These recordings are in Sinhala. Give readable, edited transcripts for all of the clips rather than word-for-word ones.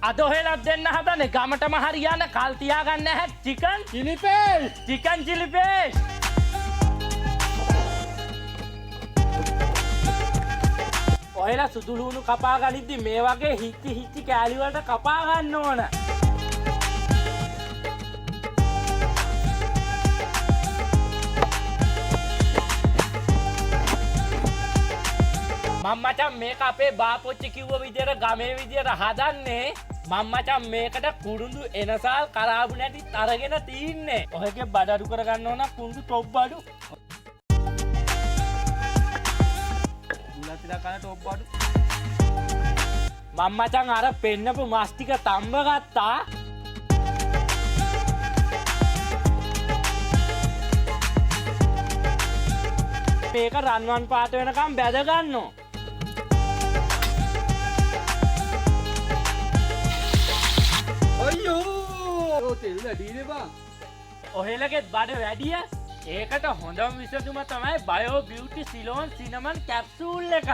අද ඔහෙලක් දෙන්න හදනේ ගමටම හරියන කල් තියාගන්න නැහැ chicken chilli paste chicken chilli paste ඔහෙලා සුදු ලුණු කපා ගනිද්දි මේ වගේ හිච්චි කෑලි වලට කපා ගන්න ඕන මම මචං මේක අපේ බාපොච්චි කිව්ව විදියට ගමේ විදියට හදන්නේ මම මචං මේකට කුරුඳු එනසල් කරාබු නැටි අරගෙන තින්නේ ඔයගේ බඩ අඩු කරගන්න ඕන කුරුඳු টොප් බඩු මුලතිලා කන টොප් බඩු මම මචං අර පෙන්නපු මස් ටික තම්බ ගත්තා මේක රන්වන් පාට වෙනකම් බැද ගන්නවා අයියෝ තෙල් වැඩිනේ බං ඔහෙලගෙත් බඩ වැඩිය ඒකට හොඳම විසඳුම තමයි bio beauty Ceylon cinnamon capsule එක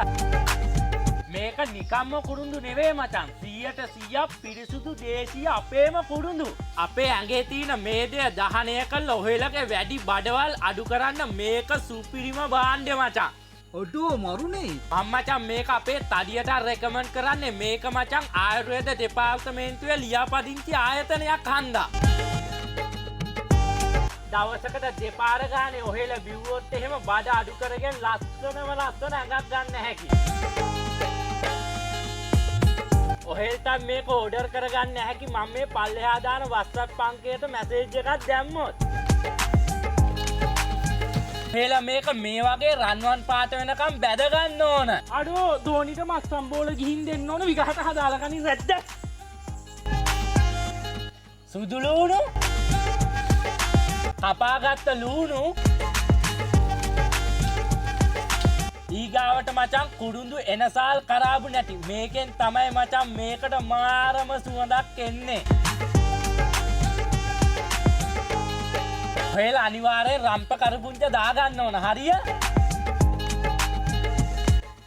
මේක නිකම්ම කුරුඳු නෙවෙයි මචං 100% පිරිසුදු දේශීය අපේම කුරුඳු අපේ ඇඟේ තියෙන මේදය දහනය කළ ඔහෙලගේ වැඩි බඩවල් අඩු කරන්න මේක සුපිරිම භාණ්ඩය මචං ඔඩෝ මරුනේ මම මචං මේක අපේ තඩියට රෙකමන්ඩ් කරන්නේ මේක මචං ආයුර්වේද දෙපාර්තමේන්තුවේ ලියාපදිංචි ආයතනයක් හන්දා දවසකට දෙපාර ගානේ ඔහෙලා බිව්වොත් එහෙම බඩ අඩු කරගෙන ලස්සනම ලස්සන ඇඟක් ගන්න හැකි ඔහෙල්ට මේක ඕඩර් කරගන්න හැකි මම මේ පල්ලෙහා දාන WhatsApp පංකයට මැසේජ් එකක් දැම්මොත් ඔහෙලා මේක මේ වගේ රන්වන් පාට වෙනකම් බැද ගන්න ඕන අඩෝ දෝනිට මස් සම්බෝල ගිහින් දෙන්න ඕන විගහට හදාලා කනින් රැද්ද සුදු ලුණු කපාගත්ත ලුණු ඊගාවට මචං කුරුඳු එනසාල් කරාබු නැටි මේකෙන් තමයි මචං මේකට මාරම සුවඳක් එන්නේ ඔහෙලා අනිවාර්යෙන් රම්ප කරපුංච දාගන්න ඕන හරිය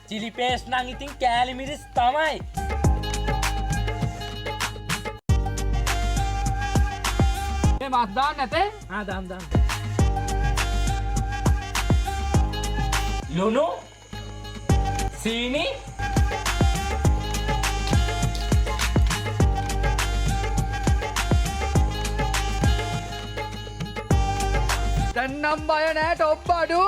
චිලි පේස්ට් නම් ඉතින් කෑලි මිරිස් තමයි මේ මස් දාන්න නැතේ දාන්න ලුණු සීනි දැන් නම් බය නෑ ටොප් බඩු